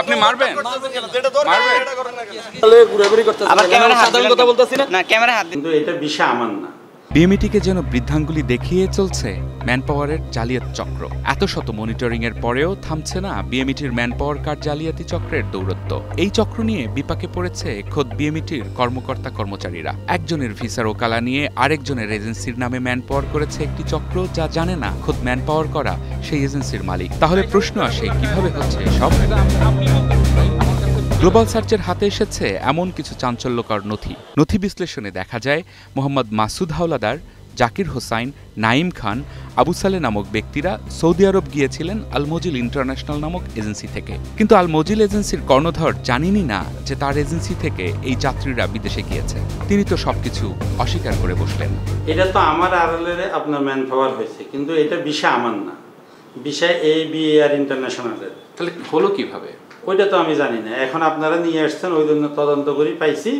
আপনি মারবেন কিন্তু এটা বিষয় আমার না। বিএমইটিকে যেন বৃদ্ধাঙ্গুলি দেখিয়ে চলছে ম্যানপাওয়ারের জালিয়াতি চক্র। এত শত মনিটরিং এর পরেও থামছে না বিএমইটির ম্যানপাওয়ার কার্ড জালিয়াতি চক্রের দৌরত্ব। এই চক্র নিয়ে বিপাকে পড়েছে খোদ বিএমইটির কর্মকর্তা কর্মচারীরা। একজনের ভিসার ওকালা নিয়ে আরেকজনের এজেন্সির নামে ম্যানপাওয়ার করেছে একটি চক্র, যা জানে না খোদ ম্যানপাওয়ার করা সেই এজেন্সির মালিক। তাহলে প্রশ্ন আসে, কিভাবে হচ্ছে এসব? গ্লোবাল সার্চের হাতে এসেছে এমন কিছু চাঞ্চল্যকর নথি বিশ্লেষণে দেখা যায় মোহাম্মদ মাসুদ হাওলাদার, জাকির হোসাইন, নাইম খান, আবু সালে নামক ব্যক্তিরা সৌদি আরব গিয়েছিলেন আলমজিল ইন্টারন্যাশনাল নামক এজেন্সি থেকে। কিন্তু আলমজিল এজেন্সির কর্ণধর জানেনই না যে তার এজেন্সি থেকে এই যাত্রীরা বিদেশে গিয়েছে। তিনি তো সবকিছু অস্বীকার করে বসলেন। এটা তো আমার আড়ালে আপনার ম্যান পাওয়ার হয়েছে, কিন্তু এটা বিষয় আমার না, বিষয় ABAR ইন্টারন্যাশনালের। তাহলে হলো কিভাবে? ওইটা তো আমি জানি না। এখন আপনারা নিয়ে আসছেন, ওই জন্য তদন্ত করি পাইছি।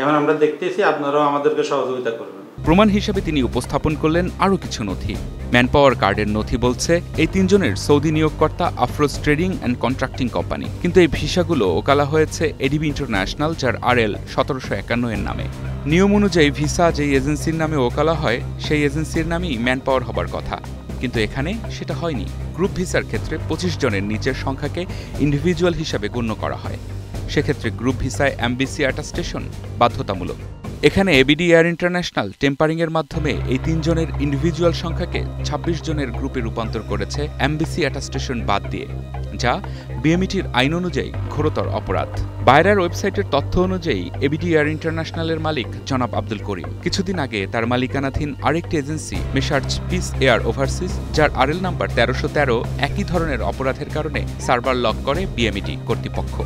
এখন আমরা দেখতেছি, আপনারাও আমাদেরকে সহযোগিতা করবেন। প্রমাণ হিসেবে তিনি উপস্থাপন করলেন আরও কিছু নথি। ম্যানপাওয়ার কার্ডের নথি বলছে এই তিনজনের সৌদি নিয়োগকর্তা Afroz trading and contracting company, কিন্তু এই ভিসাগুলো ওকালা হয়েছে এডিবি ইন্টারন্যাশনাল, যার RL 1751 এর নামে। নিয়ম অনুযায়ী ভিসা যেই এজেন্সির নামে ওকালা হয় সেই এজেন্সির নামেই ম্যানপাওয়ার হবার কথা, কিন্তু এখানে সেটা হয়নি। গ্রুপ ভিসার ক্ষেত্রে 25 জনের নিচের সংখ্যাকে ইন্ডিভিজুয়াল হিসাবে গণ্য করা হয়। সেক্ষেত্রে গ্রুপ ভিসায় এমবিসি অ্যাটাস্টেশন বাধ্যতামূলক। এখানে ABD এয়ার ইন্টারন্যাশনাল টেম্পারিংয়ের মাধ্যমে এই 3 জনের ইন্ডিভিজুয়াল সংখ্যাকে 26 জনের গ্রুপে রূপান্তর করেছে এমবিসি অ্যাটাস্টেশন বাদ দিয়ে, যা বিএমইটির আইন অনুযায়ী ঘোরতর অপরাধ। বাইরার ওয়েবসাইটের তথ্য অনুযায়ী ABD এয়ার ইন্টারন্যাশনালের মালিক জনাব আব্দুল করিম কিছুদিন আগে তার মালিকানাধীন আরেকটি এজেন্সি মেসার্চ পিস এয়ার ওভারসিজ, যার RL নাম্বার 1313, একই ধরনের অপরাধের কারণে সার্ভার লক করে বিএমইটি কর্তৃপক্ষ।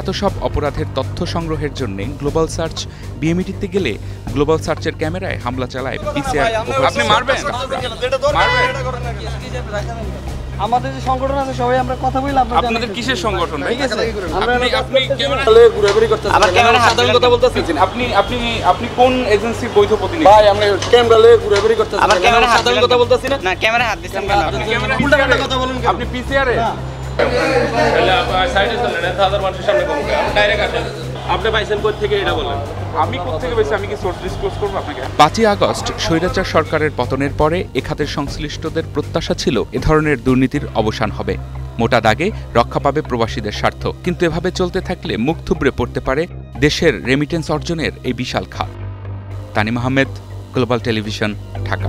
এত সব অপরাধের তথ্য সংগ্রহের জন্য গ্লোবাল সার্চ বিএমইটিতে গেলে গ্লোবাল সার্চের ক্যামেরায় হামলা চালায় পিস এয়ার ওভারসিজ। আপনি মারবেন আমাদের যে সংগঠন আছে সবাই আমরা কথা বলি। আপনাদের কিসের সংগঠন? আপনি ঘুরাঘুরি করতেছেন, আবার ক্যামেরা সাধারণ কথা বলতেছেন। আপনি কোন এজেন্সির বৈধ প্রতিনিধি? ভাই আমরা ক্যামেরা ঘুরাঘুরি করতেছেন, আবার ক্যামেরা সাধারণ কথা বলতেছেন না, ক্যামেরা হাত দিচ্ছেন কেন? আপনি উল্টা কথা বলুন। আপনি পিসিআর এ সাইডে চলেন, 1000 মানুষের সামনে কম ডাইরেক্ট আসেন। আপনি পাইছেন কোথা থেকে এটা বলেন? আমি কোত্থেকে পেয়েছি? আমি কি সোর্স ডিসক্লোজ করব আপনাকে? 5ই আগস্ট স্বৈরাচার সরকারের পতনের পরে এ খাতের সংশ্লিষ্টদের প্রত্যাশা ছিল এ ধরনের দুর্নীতির অবসান হবে। মোটা দাগে রক্ষা পাবে প্রবাসীদের স্বার্থ। কিন্তু এভাবে চলতে থাকলে মুখ থুবড়ে পড়তে পারে দেশের রেমিটেন্স অর্জনের এই বিশাল খাত। Tanim Ahmed, global television, Dhaka.